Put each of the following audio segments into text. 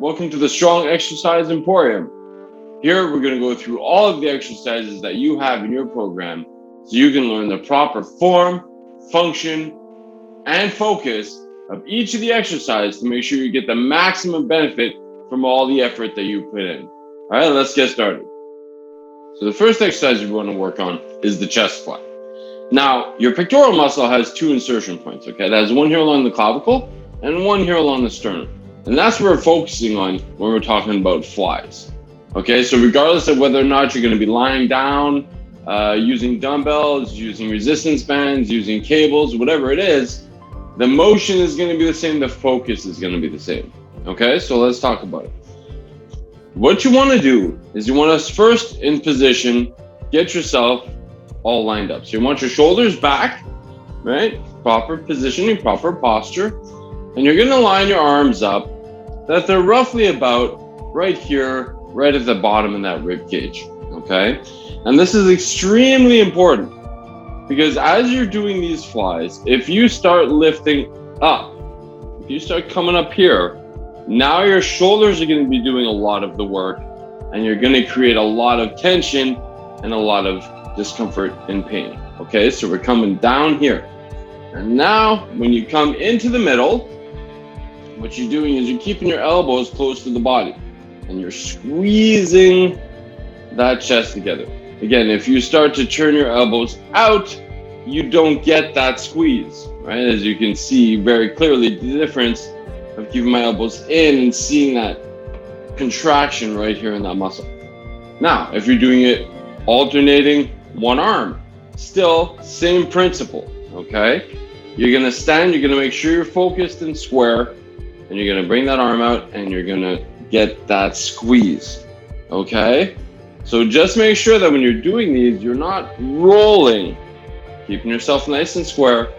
Welcome to the Strong Exercise Emporium. Here we're going to go through all of the exercises that you have in your program so you can learn the proper form, function, and focus of each of the exercises to make sure you get the maximum benefit from all the effort that you put in. All right, let's get started. So the first exercise we want to work on is the chest fly. Now, your pectoral muscle has two insertion points, okay? That has one here along the clavicle and one here along the sternum. And that's what we're focusing on when we're talking about flies. Okay, so regardless of whether or not you're going to be lying down, using dumbbells, using resistance bands, using cables, whatever it is, the motion is going to be the same, the focus is going to be the same. Okay, so let's talk about it. What you want to do is you want to first in position, get yourself all lined up. So you want your shoulders back, right? Proper positioning, proper posture. And you're going to line your arms up that they're roughly about right here, right at the bottom in that rib cage, okay? And this is extremely important because as you're doing these flies, if you start lifting up, if you start coming up here, now your shoulders are going to be doing a lot of the work and you're going to create a lot of tension and a lot of discomfort and pain, okay? So we're coming down here. And now when you come into the middle, what you're doing is you're keeping your elbows close to the body and you're squeezing that chest together. Again, if you start to turn your elbows out, you don't get that squeeze, right? As you can see very clearly the difference of keeping my elbows in and seeing that contraction right here in that muscle. Now, if you're doing it alternating one arm, still same principle, okay? You're gonna stand, you're gonna make sure you're focused and square, and you're gonna bring that arm out and you're gonna get that squeeze, okay? So just make sure that when you're doing these, you're not rolling, keeping yourself nice and square,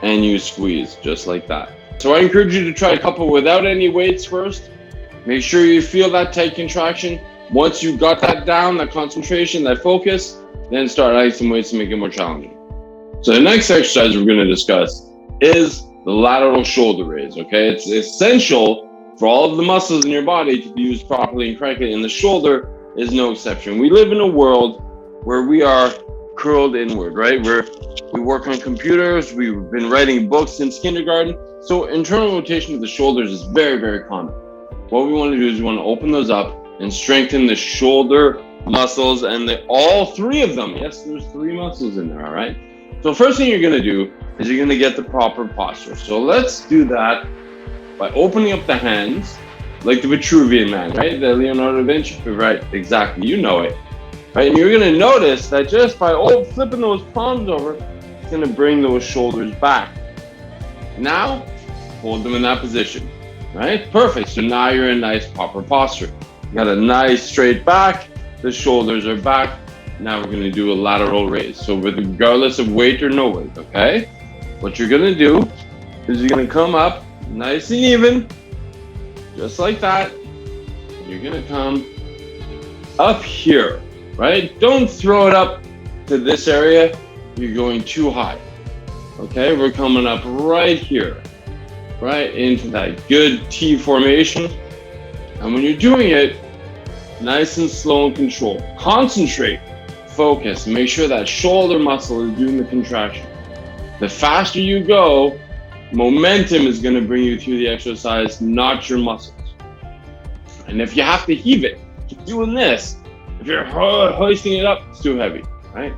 and you squeeze just like that. So I encourage you to try a couple without any weights first. Make sure you feel that tight contraction. Once you got that down, that concentration, that focus, then start adding some weights to make it more challenging. So the next exercise we're gonna discuss is the lateral shoulder raise, okay? It's essential for all of the muscles in your body to be used properly and correctly, and the shoulder is no exception. We live in a world where we are curled inward, right? We work on computers, we've been writing books since kindergarten, so internal rotation of the shoulders is very, very common. What we want to do is we want to open those up and strengthen the shoulder muscles and all three of them. Yes, there's three muscles in there, all right? So first thing you're gonna do is you're gonna get the proper posture. So let's do that by opening up the hands like the Vitruvian Man, right? The Leonardo da Vinci, right? Exactly, you know it, right? And you're gonna notice that just by flipping those palms over, it's gonna bring those shoulders back. Now, hold them in that position, right? Perfect, so now you're in nice proper posture. You got a nice straight back, the shoulders are back. Now we're gonna do a lateral raise. So regardless of weight or no weight, okay? What you're gonna do is you're gonna come up nice and even, just like that. You're gonna come up here, right? Don't throw it up to this area. You're going too high, okay? We're coming up right here, right into that good T formation. And when you're doing it, nice and slow and controlled. Concentrate, focus, make sure that shoulder muscle is doing the contraction. The faster you go, momentum is going to bring you through the exercise, not your muscles. And if you have to heave it, keep doing this. If you're hoisting it up, it's too heavy, right?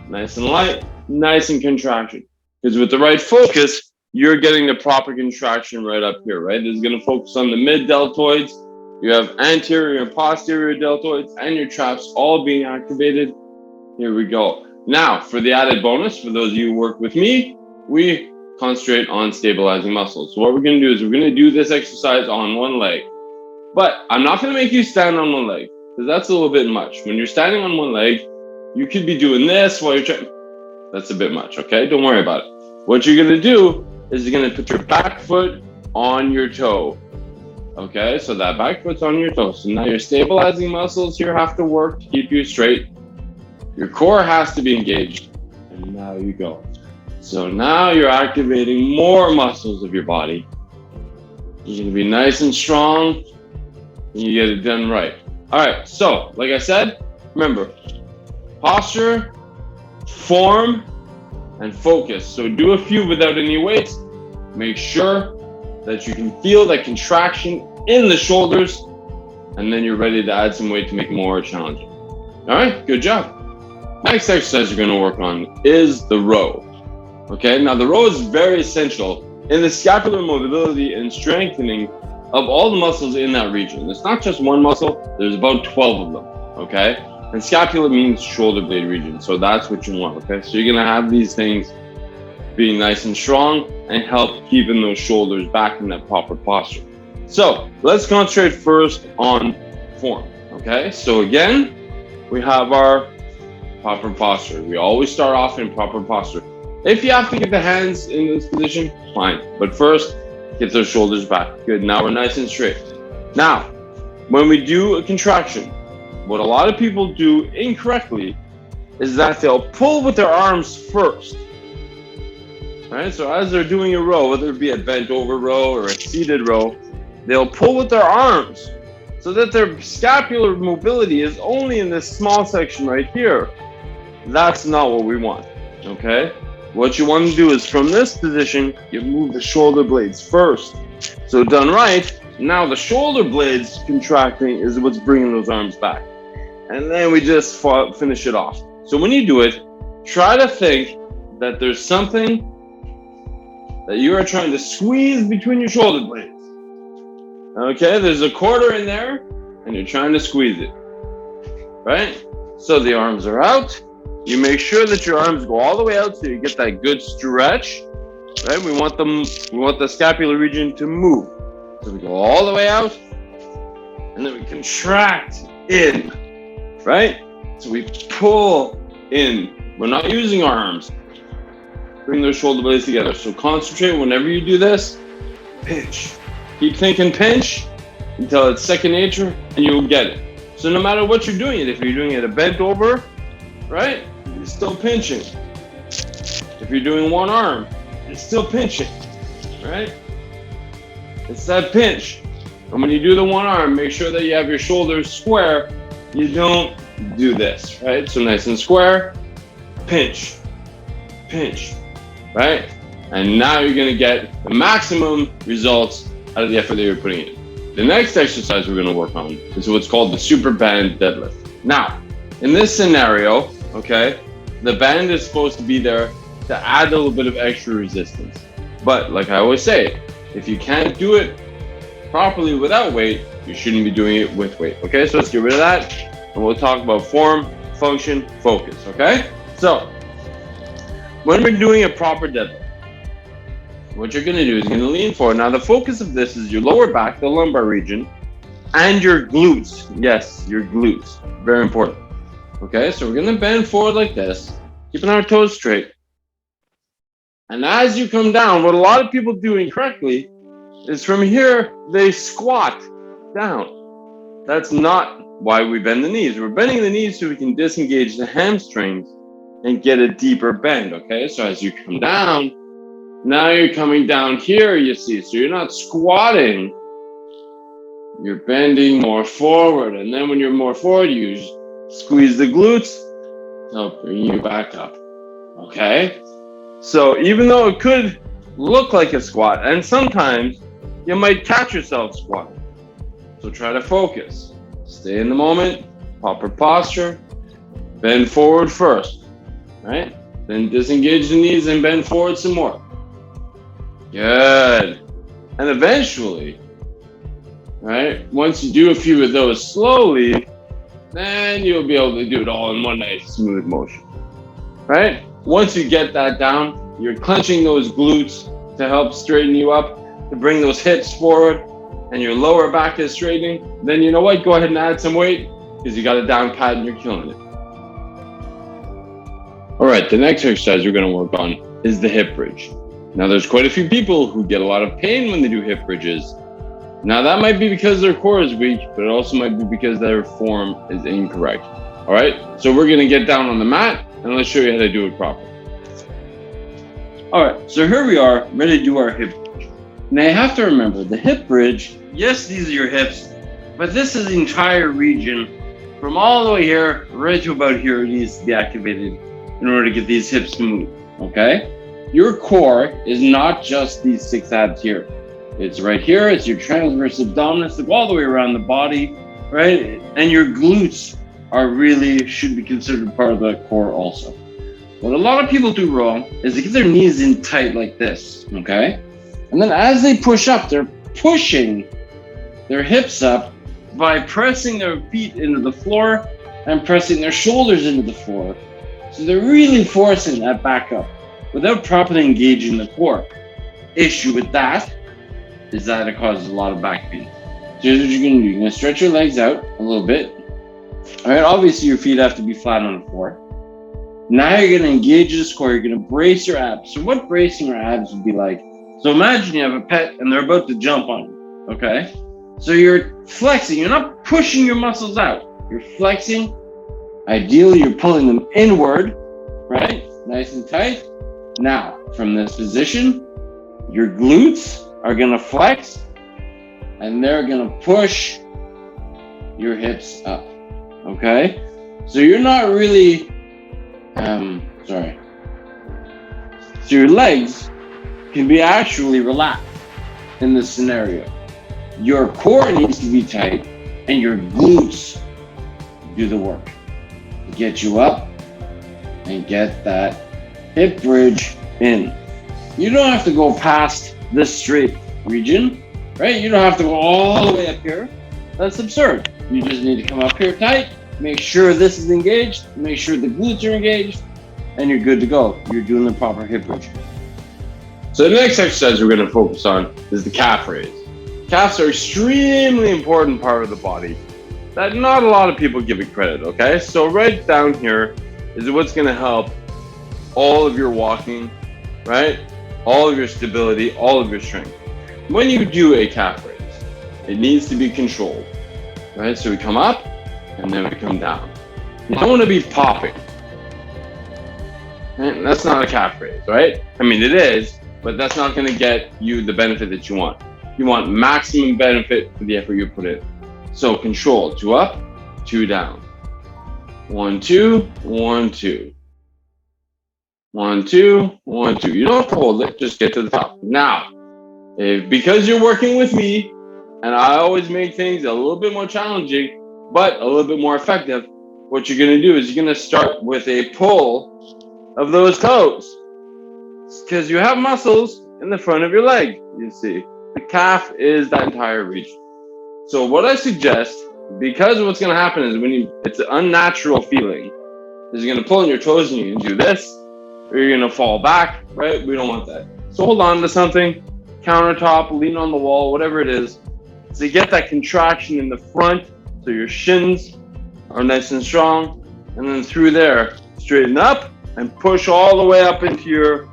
Nice and light, nice and contraction. Because with the right focus, you're getting the proper contraction right up here, right? This is going to focus on the mid-deltoids. You have anterior and posterior deltoids and your traps all being activated. Here we go. Now, for the added bonus, for those of you who work with me, we concentrate on stabilizing muscles. So what we're going to do is we're going to do this exercise on one leg. But I'm not going to make you stand on one leg because that's a little bit much. When you're standing on one leg, you could be doing this while you're trying. That's a bit much, okay? Don't worry about it. What you're going to do is you're going to put your back foot on your toe. Okay, so that back foot's on your toe. So now your stabilizing muscles here have to work to keep you straight. Your core has to be engaged. And now you go. So now you're activating more muscles of your body. You're gonna be nice and strong, and you get it done right. All right, so like I said, remember, posture, form, and focus. So do a few without any weights. Make sure that you can feel that contraction in the shoulders, and then you're ready to add some weight to make it more challenging. All right, good job. Next exercise you're gonna work on is the row. Okay, now the row is very essential in the scapular mobility and strengthening of all the muscles in that region. It's not just one muscle, there's about 12 of them, okay? And scapula means shoulder blade region, so that's what you want, okay? So you're gonna have these things being nice and strong and help keeping those shoulders back in that proper posture. So let's concentrate first on form, okay? So again, we have our proper posture. We always start off in proper posture. If you have to get the hands in this position, fine. But first, get those shoulders back. Good, now we're nice and straight. Now, when we do a contraction, what a lot of people do incorrectly is that they'll pull with their arms first. Right? So as they're doing a row, whether it be a bent over row or a seated row, they'll pull with their arms so that their scapular mobility is only in this small section right here. That's not what we want, okay? What you want to do is from this position, you move the shoulder blades first. So done right, now the shoulder blades contracting is what's bringing those arms back. And then we just finish it off. So when you do it, try to think that there's something that you are trying to squeeze between your shoulder blades. Okay, there's a quarter in there and you're trying to squeeze it, right? So the arms are out. You make sure that your arms go all the way out so you get that good stretch, right? We want the scapular region to move. So we go all the way out and then we contract in, right? So we pull in. We're not using our arms. Bring those shoulder blades together. So concentrate whenever you do this, pinch. Keep thinking pinch until it's second nature and you'll get it. So no matter what you're doing, if you're doing it a bent over, right? You're still pinching. If you're doing one arm, you're still pinching, right? It's that pinch. And when you do the one arm, make sure that you have your shoulders square. You don't do this, right? So nice and square, pinch, pinch, right? And now you're gonna get the maximum results out of the effort that you're putting in. The next exercise we're gonna work on is what's called the super band deadlift. Now, in this scenario, okay, the band is supposed to be there to add a little bit of extra resistance. But like I always say, if you can't do it properly without weight, you shouldn't be doing it with weight. Okay, so let's get rid of that and we'll talk about form, function, focus, okay? So, when we're doing a proper deadlift, what you're gonna do is you're gonna lean forward. Now the focus of this is your lower back, the lumbar region, and your glutes. Yes, your glutes, very important. Okay, so we're gonna bend forward like this, keeping our toes straight. And as you come down, what a lot of people do incorrectly is from here, they squat down. That's not why we bend the knees. We're bending the knees so we can disengage the hamstrings and get a deeper bend, okay? So as you come down, now you're coming down here, you see. So you're not squatting, you're bending more forward. And then when you're more forward, you squeeze the glutes to help bring you back up, okay? So even though it could look like a squat, and sometimes you might catch yourself squatting. So try to focus. Stay in the moment, proper posture, bend forward first, right? Then disengage the knees and bend forward some more. Good. And eventually, right, once you do a few of those slowly, then you'll be able to do it all in one nice smooth motion, right? Once you get that down, you're clenching those glutes to help straighten you up, to bring those hips forward, and your lower back is straightening. Then you know what? Go ahead and add some weight because you got it down pat and you're killing it. All right, the next exercise we're going to work on is the hip bridge. Now, there's quite a few people who get a lot of pain when they do hip bridges. Now, that might be because their core is weak, but it also might be because their form is incorrect. All right, so we're going to get down on the mat and let's show you how to do it properly. All right, so here we are, ready to do our hip bridge. Now you have to remember the hip bridge, yes, these are your hips, but this is the entire region from all the way here right to about here. It needs to be activated in order to get these hips to move, okay? Your core is not just these 6 abs here. It's right here, it's your transverse abdominis, go all the way around the body, right? And your glutes are really, should be considered part of the core also. What a lot of people do wrong is they get their knees in tight like this, okay? And then as they push up, they're pushing their hips up by pressing their feet into the floor and pressing their shoulders into the floor. So they're really forcing that back up without properly engaging the core. Issue with that is that it causes a lot of back pain. So here's what you're gonna do. You're gonna stretch your legs out a little bit. All right, obviously your feet have to be flat on the floor. Now you're gonna engage this core, you're gonna brace your abs. So what bracing your abs would be like? So imagine you have a pet and they're about to jump on you, okay? So you're flexing, you're not pushing your muscles out. You're flexing. Ideally, you're pulling them inward, right? Nice and tight. Now, from this position, your glutes are gonna flex and they're gonna push your hips up, okay? So you're not really, so your legs can be actually relaxed in this scenario. Your core needs to be tight and your glutes do the work to get you up and get that hip bridge in. You don't have to go past this straight region, right? You don't have to go all the way up here. That's absurd. You just need to come up here tight, make sure this is engaged, make sure the glutes are engaged, and you're good to go. You're doing the proper hip bridge. So the next exercise we're going to focus on is the calf raise. Calves are extremely important part of the body that not a lot of people give it credit, okay? So right down here is what's going to help all of your walking, right? All of your stability, all of your strength. When you do a calf raise, it needs to be controlled, right? So we come up and then we come down. You don't want to be popping. And that's not a calf raise, right? I mean, it is, but that's not going to get you the benefit that you want. You want maximum benefit for the effort you put in. So control, 2 up, 2 down. 1, 2, 1, 2. 1, 2, 1, 2. You don't have to hold it, just get to the top. Now, because you're working with me, and I always make things a little bit more challenging, but a little bit more effective, what you're gonna do is you're gonna start with a pull of those toes. Because you have muscles in the front of your leg, you see. The calf is that entire region. So what I suggest, because what's gonna happen is it's an unnatural feeling, is you're gonna pull on your toes and you can do this, or you're gonna fall back, right? We don't want that. So hold on to something, countertop, lean on the wall, whatever it is. So you get that contraction in the front, so your shins are nice and strong, and then through there, straighten up and push all the way up into your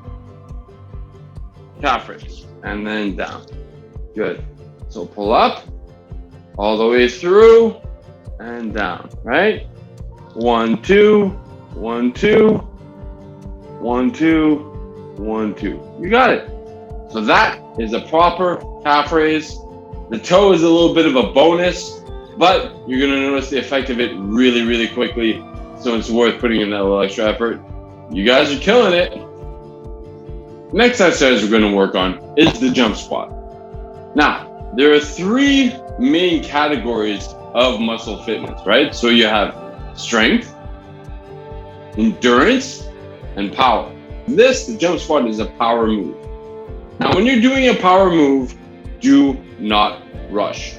calf raise, and then down. Good. So pull up, all the way through, and down, right? 1, 2, 1, 2, 1, 2, 1, 2. You got it. So that is a proper calf raise. The toe is a little bit of a bonus, but you're gonna notice the effect of it really, really quickly. So it's worth putting in that little extra effort. You guys are killing it. Next exercise we're gonna work on is the jump squat. Now, there are 3 main categories of muscle fitness, right? So you have strength, endurance, and power. The jump squat is a power move. Now, when you're doing a power move, do not rush,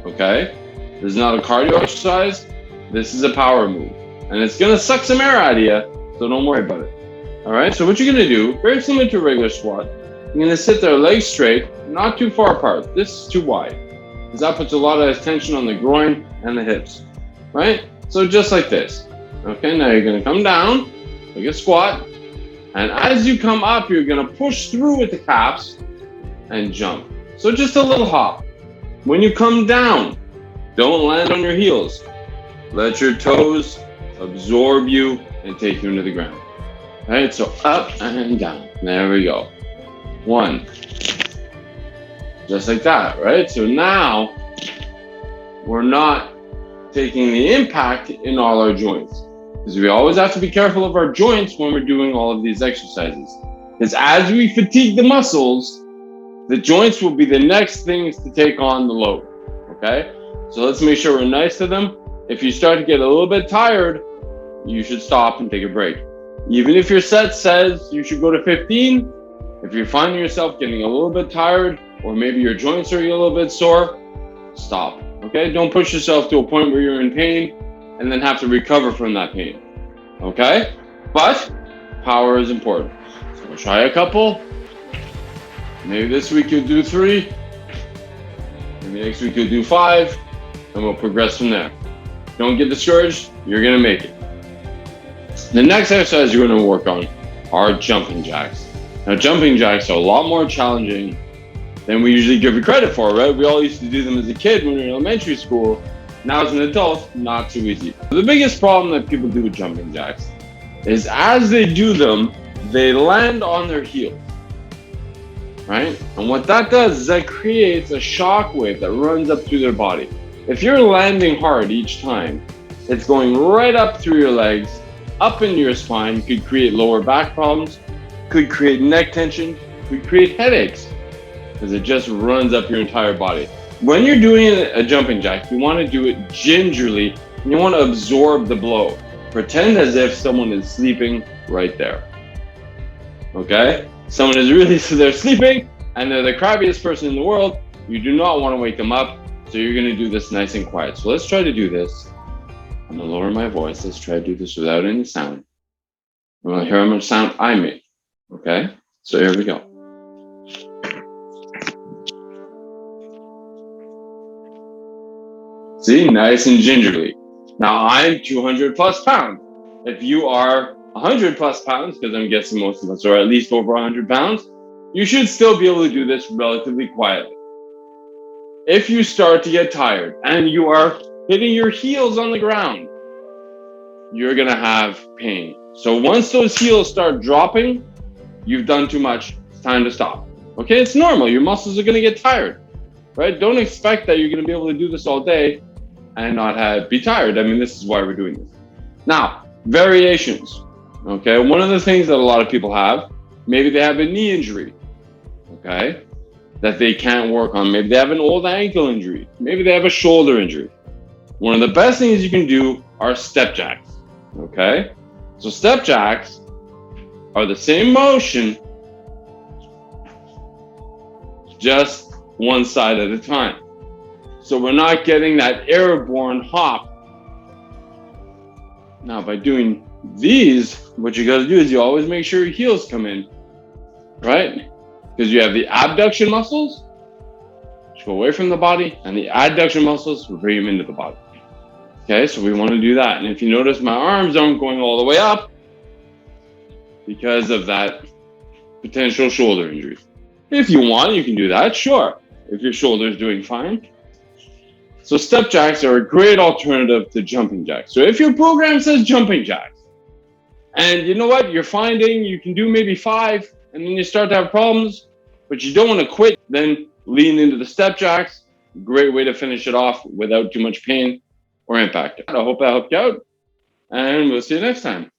okay? This is not a cardio exercise. This is a power move. And it's gonna suck some air out of you, so don't worry about it. All right, so what you're gonna do, very similar to a regular squat, you're gonna sit there legs straight, not too far apart. This is too wide, because that puts a lot of tension on the groin and the hips, right? So just like this. Okay, now you're gonna come down, like a squat, and as you come up, you're gonna push through with the calves and jump. So just a little hop. When you come down, don't land on your heels. Let your toes absorb you and take you into the ground. All right, so up and down. There we go. 1, just like that, right? So now we're not taking the impact in all our joints, because we always have to be careful of our joints when we're doing all of these exercises, because as we fatigue the muscles, the joints will be the next things to take on the load. Okay, so let's make sure we're nice to them. If you start to get a little bit tired, you should stop and take a break. Even if your set says you should go to 15, if you're finding yourself getting a little bit tired, or maybe your joints are a little bit sore, stop. Okay, don't push yourself to a point where you're in pain and then have to recover from that pain. Okay, but power is important. So we'll try a couple. Maybe this week you'll do 3. Maybe next week you'll do 5, and we'll progress from there. Don't get discouraged. You're gonna make it. The next exercise you're gonna work on are jumping jacks. Now, jumping jacks are a lot more challenging than we usually give you credit for, right? We all used to do them as a kid when we were in elementary school. Now as an adult, not too easy. The biggest problem that people do with jumping jacks is as they do them, they land on their heels, right? And what that does is that creates a shock wave that runs up through their body. If you're landing hard each time, it's going right up through your legs, up into your spine, could create lower back problems, could create neck tension, could create headaches, because it just runs up your entire body. When you're doing a jumping jack, you want to do it gingerly, and you want to absorb the blow. Pretend as if someone is sleeping right there. Okay? Someone is really, they're sleeping, and they're the crappiest person in the world. You do not want to wake them up, so you're going to do this nice and quiet. So let's try to do this. I'm going to lower my voice. Let's try to do this without any sound. I'm going to hear how much sound I make. Okay? So here we go. See, nice and gingerly. Now I'm 200 plus pounds. If you are 100 plus pounds, because I'm guessing most of us are at least over 100 pounds, you should still be able to do this relatively quietly. If you start to get tired and you are hitting your heels on the ground, you're gonna have pain. So once those heels start dropping, you've done too much. It's time to stop. Okay, it's normal. Your muscles are gonna get tired, right? Don't expect that you're gonna be able to do this all day and not be tired. I mean, this is why we're doing this. Now, variations. Okay, one of the things that a lot of people have, maybe they have a knee injury, okay, that they can't work on. Maybe they have an old ankle injury. Maybe they have a shoulder injury. One of the best things you can do are step jacks, okay? So step jacks are the same motion, just one side at a time. So we're not getting that airborne hop. Now, by doing these, what you gotta do is you always make sure your heels come in, right? Because you have the abduction muscles, which go away from the body, and the adduction muscles will bring them into the body. Okay, so we want to do that. And if you notice, my arms aren't going all the way up because of that potential shoulder injury. If you want, you can do that, sure, if your shoulder is doing fine. So step jacks are a great alternative to jumping jacks. So if your program says jumping jacks, and you know what, you're finding you can do maybe 5, and then you start to have problems, but you don't want to quit, then lean into the step jacks. Great way to finish it off without too much pain or impact. I hope that helped you out, and we'll see you next time.